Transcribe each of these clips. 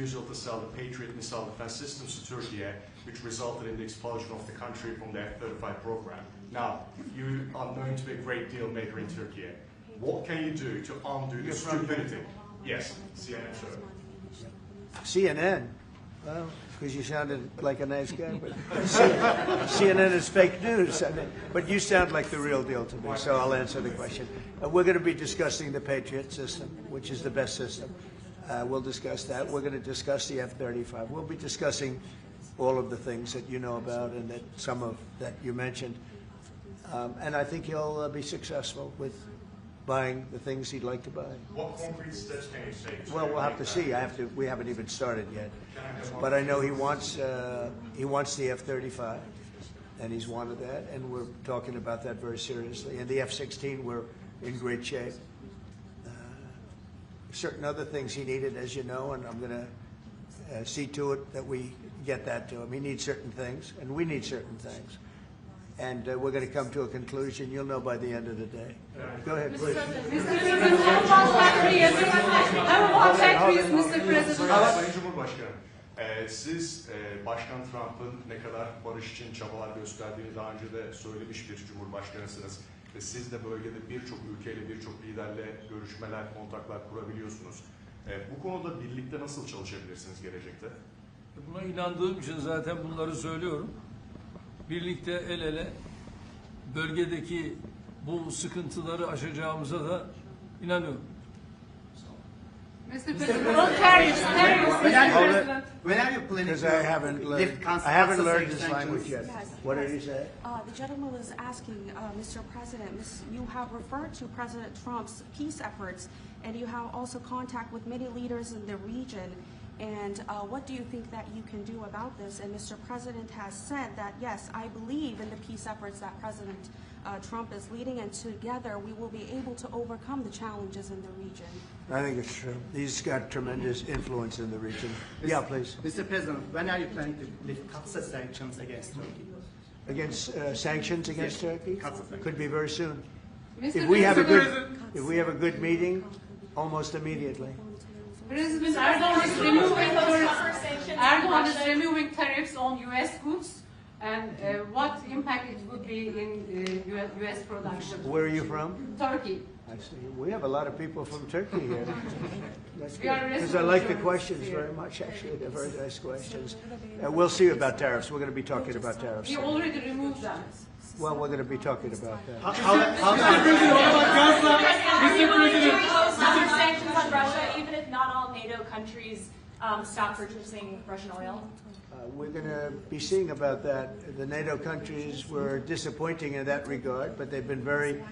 refusal to sell the Patriot missile defense systems to Turkey, which resulted in the expulsion of the country from the F-35 program. Now, you are known to be a great deal maker in Turkey. What can you do to undo this stupidity? Yes, CNN, sir. CNN? Well, because you sounded like a nice guy, but CNN is fake news. I mean, but you sound like the real deal to me, so I'll answer the question. We're going to be discussing the Patriot system, which is the best system. We'll discuss that. We're going to discuss the F-35. We'll be discussing all of the things that you know about and that some of that you mentioned. And I think he'll be successful with buying the things he'd like to buy. What concrete steps can you say? Well, we'll have to see. We haven't even started yet. But I know he wants the F-35, and he's wanted that, and we're talking about that very seriously. And the F-16, we're in great shape. Certain other things he needed, as you know, and I'm going to see to it that we get that to him. He needs certain things, and we need certain things. And we're going to come to a conclusion. You'll know by the end of the day. Go ahead, please. Mr. President, I will check with Mr. President. Sayın Cumhurbaşkanı, siz Başkan Trump'ın ne kadar barış için çabalar gösterdiğini daha önce de söylemiş bir cumhurbaşkanısınız. Ve siz de bölgede birçok ülkeyle, birçok liderle görüşmeler, kontaklar kurabiliyorsunuz. Bu konuda birlikte nasıl çalışabilirsiniz gelecekte? Buna inandığım için zaten bunları söylüyorum. Birlikte el ele bölgedeki bu sıkıntıları aşacağımıza da inanıyorum. Mr. President, on tariffs, Mr. President. When are you planning to I haven't learned this language yet. Yes. What did he say? The gentleman was asking, Mr. President, you have referred to President Trump's peace efforts, and you have also contact with many leaders in the region. And what do you think that you can do about this? And Mr. President has said that, yes, I believe in the peace efforts that President Trump is leading, and together we will be able to overcome the challenges in the region. I think it's true. He's got tremendous influence in the region. Yeah, please. Mr. President, when are you planning to lift sanctions against Turkey? Against sanctions against Turkey? Could be very soon. Mr. If we have a good meeting, almost immediately. President Erdogan is removing tariffs on U.S. goods, and what impact it would be in U.S. production? Where are you from? Turkey. I see. We have a lot of people from Turkey here. That's We are good. Because I like the questions very much, actually. They're very nice questions. We'll see about tariffs. We're going to be talking about tariffs. We already removed them. Well, we're going to be talking about that. Mr. President, sanctions on Russia, even if not all NATO countries stop purchasing Russian oil? We're going to be seeing about that. The NATO countries were disappointing in that regard, but they've been very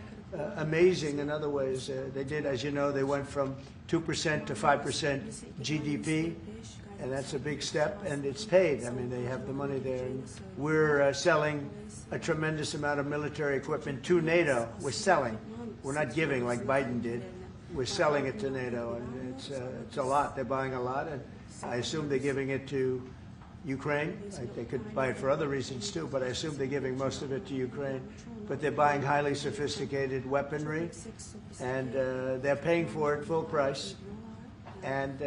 amazing in other ways. They did, as you know, they went from 2% to 5% GDP, and that's a big step, and it's paid. I mean, they have the money there. And we're selling a tremendous amount of military equipment to NATO. We're selling. We're not giving like Biden did. We're selling it to NATO, and it's a lot. They're buying a lot, and I assume they're giving it to Ukraine. They could buy it for other reasons too, but I assume they're giving most of it to Ukraine. But they're buying highly sophisticated weaponry, and they're paying for it full price. And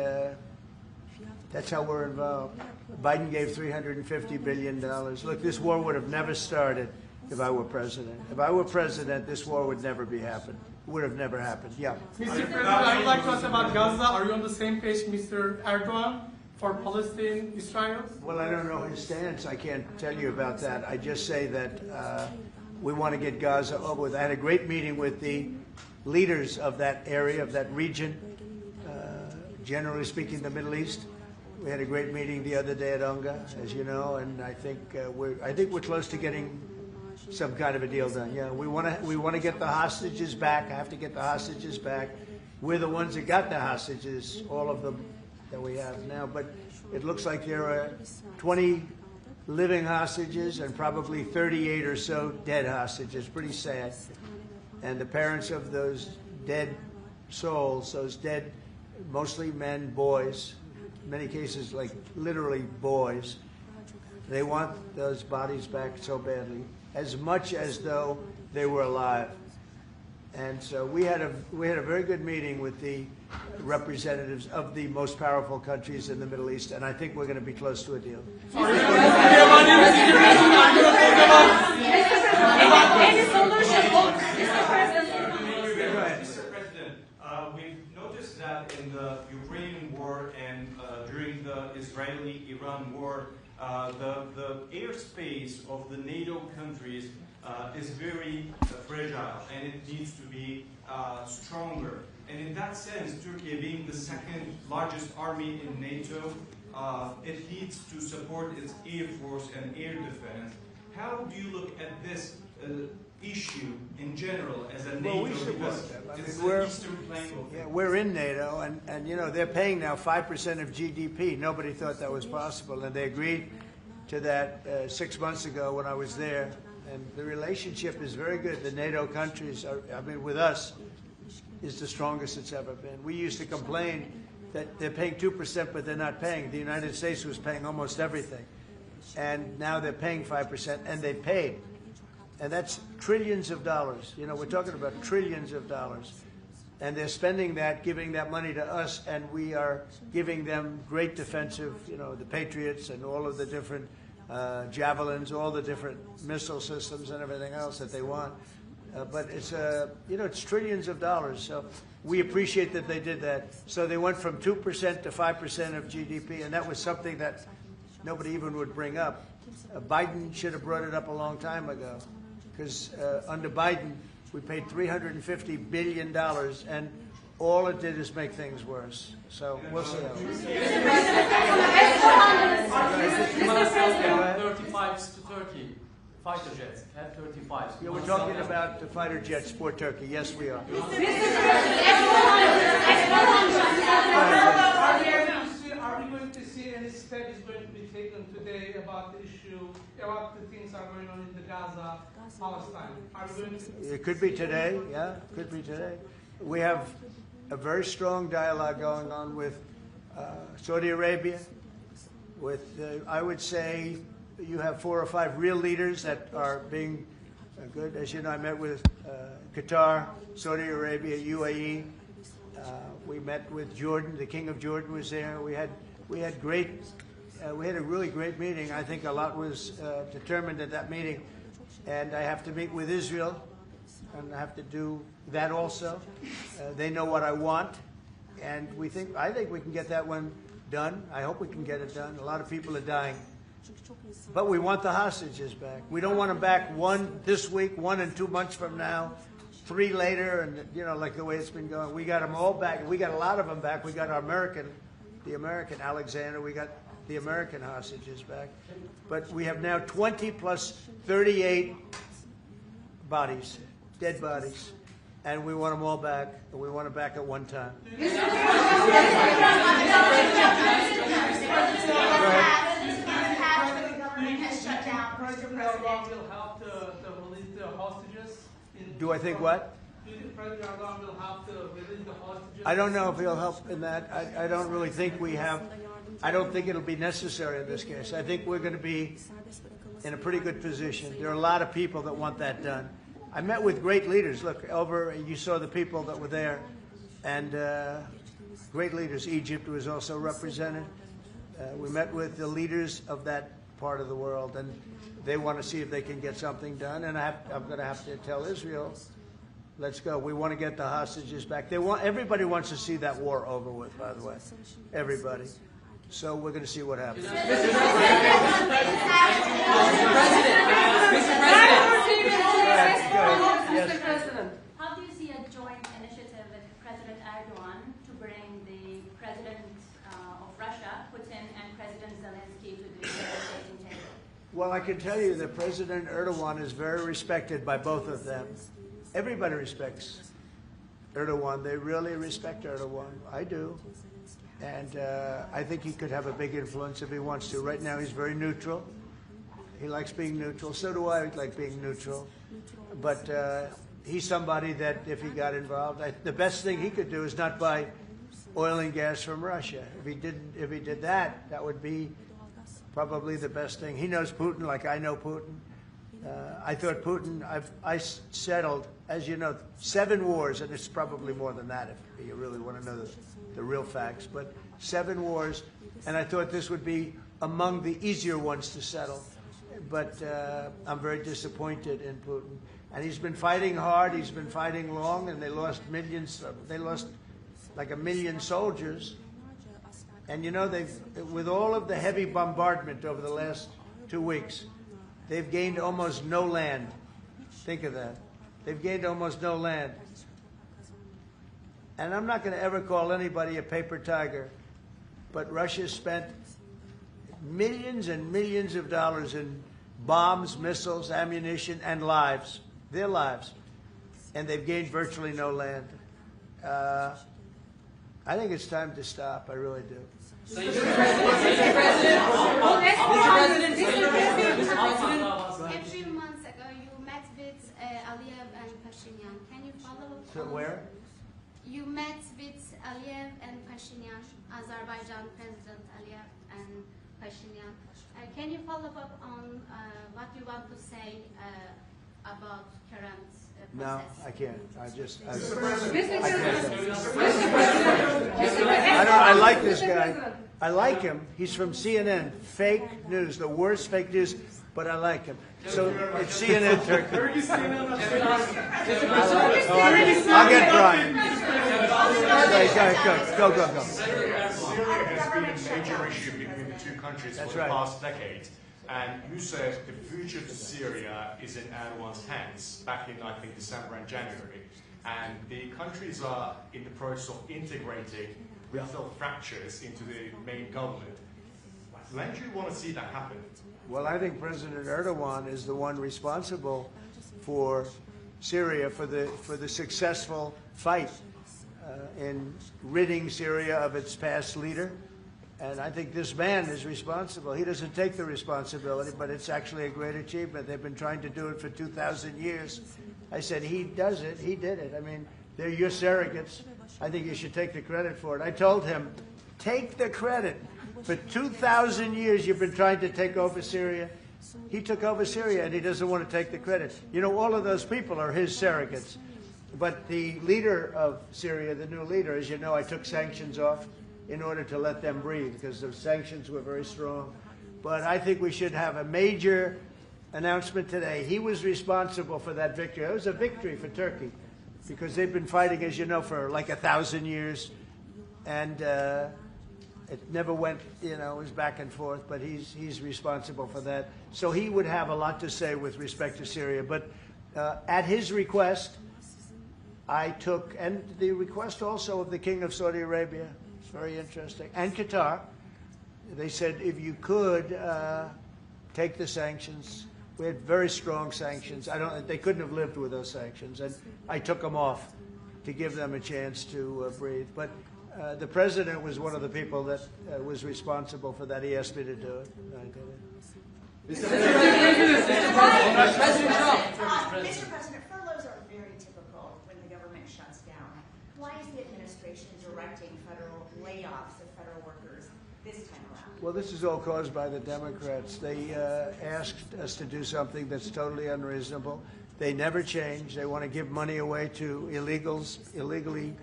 that's how we're involved. Biden gave $350 billion. Look, this war would have never started if I were president. If I were president, this war would never be happened. Would have never happened. Yeah. Mr. President, I would like to ask about Gaza. Are you on the same page, Mr. Erdogan, for Palestine, Israel? Well, I don't know his stance. I can't tell you about that. I just say that we want to get Gaza over with. I had a great meeting with the leaders of that area, of that region, generally speaking, the Middle East. We had a great meeting the other day at UNGA, as you know, and I think we're close to getting some kind of a deal done. Yeah, we want to get the hostages back. I have to get the hostages back. We're the ones that got the hostages, all of them that we have now. But it looks like there are 20 living hostages and probably 38 or so dead hostages. Pretty sad. And the parents of those dead souls, those dead, mostly men, boys, in many cases like literally boys, they want those bodies back so badly, as much as though they were alive. And so we had a very good meeting with the representatives of the most powerful countries in the Middle East, and I think we're going to be close to a deal. Any solution? Mr. President. Mr. President, we've noticed that in the Ukrainian war and during the Israeli-Iran war, the airspace of the NATO countries is very fragile, and it needs to be stronger. And in that sense, Turkey being the second largest army in NATO, it needs to support its air force and air defense. How do you look at this issue in general as a NATO? Well, we support them. I It's mean, the eastern flank of yeah, we're in NATO, and you know, they're paying now 5% of GDP. Nobody thought that was possible, and they agreed to that 6 months ago when I was there. And the relationship is very good. The NATO countries, with us, is the strongest it's ever been. We used to complain that they're paying 2%, but they're not paying. The United States was paying almost everything. And now they're paying 5%, and they paid. And that's trillions of dollars. You know, we're talking about trillions of dollars. And they're spending that, giving that money to us, and we are giving them great defensive, you know, the Patriots and all of the different javelins, all the different missile systems and everything else that they want. But it's, you know, it's trillions of dollars. So we appreciate that they did that. So they went from 2% to 5% of GDP, and that was something that nobody even would bring up. Biden should have brought it up a long time ago, because under Biden, we paid $350 billion, and all it did is make things worse. So we'll see how it goes. F-35s to Turkey, fighter jets, F-35s. Yeah, we're talking about the fighter jets for Turkey. Yes, we are. Are we going to see any steps going to be taken today about the issue, about the things that are going on in the Gaza, Palestine? Are we going to... It could be today, yeah, could be today. We have a very strong dialogue going on with Saudi Arabia, with, I would say, you have 4 or 5 real leaders that are being good. As you know, I met with Qatar, Saudi Arabia, UAE. We met with Jordan. The King of Jordan was there. We had a really great meeting. I think a lot was determined at that meeting. And I have to meet with Israel, and I have to do that also. They know what I want, and I think we can get that one done. I hope we can get it done. A lot of people are dying. But we want the hostages back. We don't want them back 1 this week, 1 in 2 months from now, 3 later, and you know, like the way it's been going. We got them all back. We got a lot of them back. We got the American Alexander. We got the American hostages back. But we have now 20 plus 38 bodies, dead bodies, and we want them all back. And we want them back at one time. President Erdogan will help to release the hostages? Do I think what? Do you think President Erdogan will help to release the hostages? I don't know if he'll help in that. I don't really think we have. I don't think it'll be necessary in this case. I think we're going to be in a pretty good position. There are a lot of people that want that done. I met with great leaders. Look, you saw the people that were there, and great leaders. Egypt was also represented. We met with the leaders of that part of the world, and they want to see if they can get something done. And I'm going to have to tell Israel, let's go. We want to get the hostages back. Everybody wants to see that war over with, by the way. Everybody. So we're going to see what happens. Mr. President. How do you see a joint initiative with President Erdogan to bring the President of Russia, Putin, and President Zelensky to the negotiating table? Well, I can tell you that President Erdogan is very respected by both of them. Everybody respects Erdogan. They really respect Erdogan. I do. And I think he could have a big influence if he wants to. Right now, he's very neutral. He likes being neutral. So do I like being neutral. But he's somebody that if he got involved, the best thing he could do is not buy oil and gas from Russia. If he did that, that would be probably the best thing. He knows Putin like I know Putin. I thought Putin, I settled, as you know, 7 wars, and it's probably more than that if you really want to know the real facts, but 7 wars, and I thought this would be among the easier ones to settle. But I'm very disappointed in Putin. And he's been fighting hard, he's been fighting long, and they lost millions, they lost like 1 million soldiers. And you know, with all of the heavy bombardment over the last 2 weeks, they've gained almost no land. Think of that. They've gained almost no land. And I'm not going to ever call anybody a paper tiger, but Russia spent millions and millions of dollars in bombs, missiles, ammunition, and lives, their lives. And they've gained virtually no land. I think it's time to stop. I really do. Mr. President, a few months ago, you met with Aliyev and Pashinyan. Can you follow up? So where? You met with Aliyev and Pashinyan, Azerbaijan President Aliyev and Pashinyan. Can you follow up on what you want to say about current No, I can't. I just. Mr. President, I like this guy. I like him. He's from CNN. Fake news, the worst fake news, but I like him. So it's CNN Turkey. I'll get Brian. Go. Syria has been a major issue between the two countries for the past decade. And you said the future to Syria is in Erdogan's hands back in, I think, December and January. And the countries are in the process of integrating regional fractures into the main government. When do you want to see that happen? Well, I think President Erdogan is the one responsible for Syria, for the successful fight in ridding Syria of its past leader. And I think this man is responsible. He doesn't take the responsibility, but it's actually a great achievement. They've been trying to do it for 2,000 years. I said, he does it. He did it. I mean, they're your surrogates. I think you should take the credit for it. I told him, take the credit. For 2,000 years, you've been trying to take over Syria. He took over Syria, and he doesn't want to take the credit. You know, all of those people are his surrogates. But the leader of Syria, the new leader, as you know, I took sanctions off in order to let them breathe, because the sanctions were very strong. But I think we should have a major announcement today. He was responsible for that victory. It was a victory for Turkey, because they've been fighting, as you know, for like 1,000 years. And it never went, you know, it was back and forth, but he's responsible for that. So he would have a lot to say with respect to Syria. But at his request, I took, and the request also of the King of Saudi Arabia, very interesting, and Qatar. They said if you could take the sanctions. We had very strong sanctions. They couldn't have lived with those sanctions, and I took them off to give them a chance to breathe. But the president was one of the people that was responsible for that. He asked me to do it, and I did it. Mr. President, furloughs are very typical when the government shuts down. Why is the administration directing federal layoffs of federal workers this time around? Well, this is all caused by the Democrats. They asked us to do something that's totally unreasonable. They never change. They want to give money away to illegally,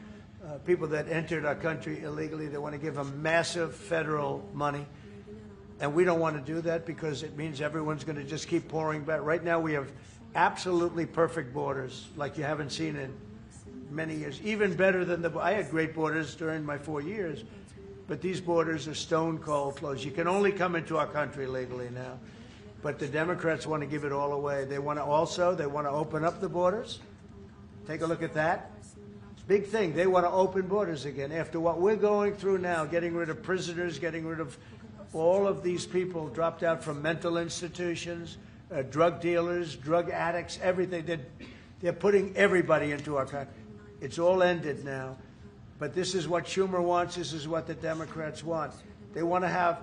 people that entered our country illegally. They want to give them massive federal money. And we don't want to do that because it means everyone's going to just keep pouring back. Right now we have absolutely perfect borders like you haven't seen in many years. Even better than I had great borders during my 4 years, but these borders are stone cold closed. You can only come into our country legally now. But the Democrats want to give it all away. They want to open up the borders. Take a look at that. Big thing. They want to open borders again after what we're going through now, getting rid of prisoners, getting rid of all of these people dropped out from mental institutions, drug dealers, drug addicts, everything. They're putting everybody into our country. It's all ended now. But this is what Schumer wants. This is what the Democrats want. They want to have,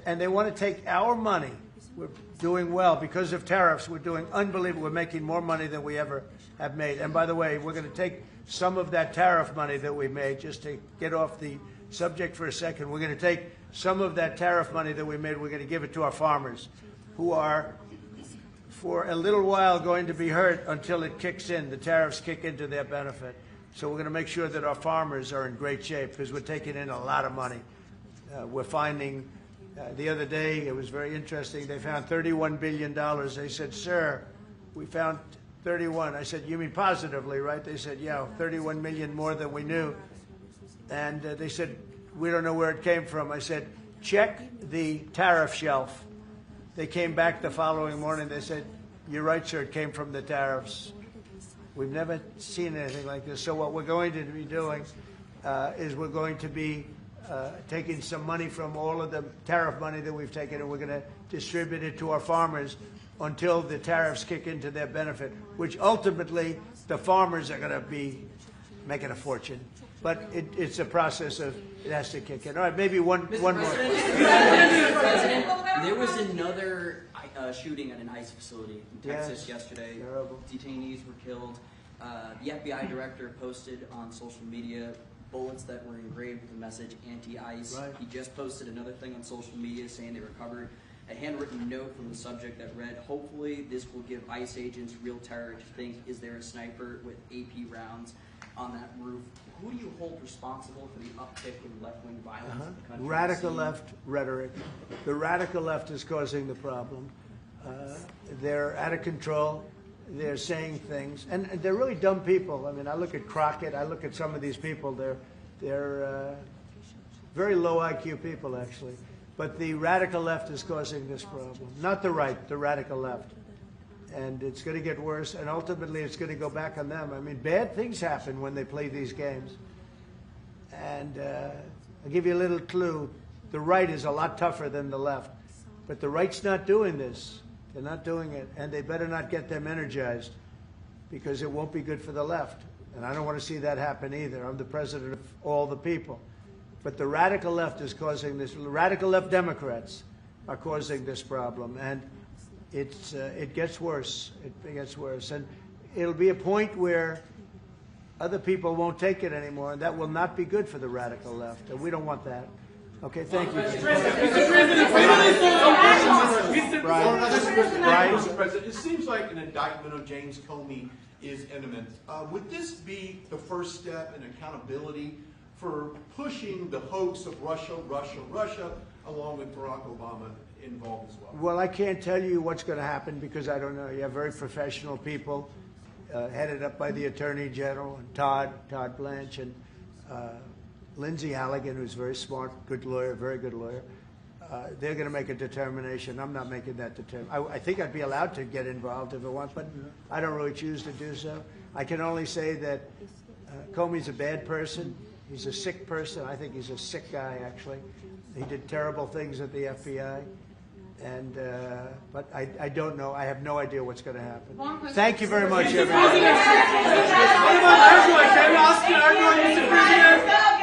and they want to take our money. We're doing well because of tariffs. We're doing unbelievable. We're making more money than we ever have made. And by the way, we're going to take some of that tariff money that we made, just to get off the subject for a second. We're going to take some of that tariff money that we made. We're going to give it to our farmers, who are for a little while going to be hurt until it kicks in. The tariffs kick into their benefit. So we're going to make sure that our farmers are in great shape because we're taking in a lot of money. We're finding, the other day, it was very interesting, they found $31 billion. They said, sir, we found 31. I said, you mean positively, right? They said, yeah, 31 million more than we knew. And they said, we don't know where it came from. I said, check the tariff shelf. They came back the following morning. They said, you're right, sir, it came from the tariffs. We've never seen anything like this. So what we're going to be doing is we're going to be taking some money from all of the tariff money that we've taken, and we're going to distribute it to our farmers until the tariffs kick into their benefit, which ultimately the farmers are going to be making a fortune. But it's a process of, it has to kick in. All right, maybe one more. Mr. President, there was another shooting at an ICE facility in Texas yesterday. Terrible. Detainees were killed. The FBI director posted on social media bullets that were engraved with the message anti-ICE. Right. He just posted another thing on social media saying they recovered a handwritten note from the subject that read, hopefully this will give ICE agents real terror to think, is there a sniper with AP rounds on that roof? Who do you hold responsible for the uptick in left-wing violence in the country? Radical left rhetoric. The radical left is causing the problem. They're out of control. They're saying things, and they're really dumb people. I mean, I look at Crockett. I look at some of these people. They're very low IQ people, actually. But the radical left is causing this problem, not the right, the radical left. And it's going to get worse, and ultimately it's going to go back on them. I mean, bad things happen when they play these games. And I'll give you a little clue. The right is a lot tougher than the left. But the right's not doing this. They're not doing it. And they better not get them energized because it won't be good for the left. And I don't want to see that happen either. I'm the president of all the people. But the radical left is causing this. Radical left Democrats are causing this problem. And it gets worse. It gets worse. And it'll be a point where other people won't take it anymore, and that will not be good for the radical left. And we don't want that. Okay, thank you. Mr. President, it seems like an indictment of James Comey is imminent. Would this be the first step in accountability for pushing the hoax of Russia, along with Barack Obama involved as well? Well, I can't tell you what's going to happen because I don't know. You have very professional people headed up by the Attorney General, and Todd Blanche, and Lindsay Halligan, who's very smart, good lawyer, very good lawyer. They're going to make a determination. I'm not making that determination. I think I'd be allowed to get involved if I want, but I don't really choose to do so. I can only say that Comey's a bad person. He's a sick person. I think he's a sick guy, actually. He did terrible things at the FBI. And but I don't know. I have no idea what's going to happen. Thank you very much, everyone. What about Erdogan? Can you ask Erdogan, Mr. President?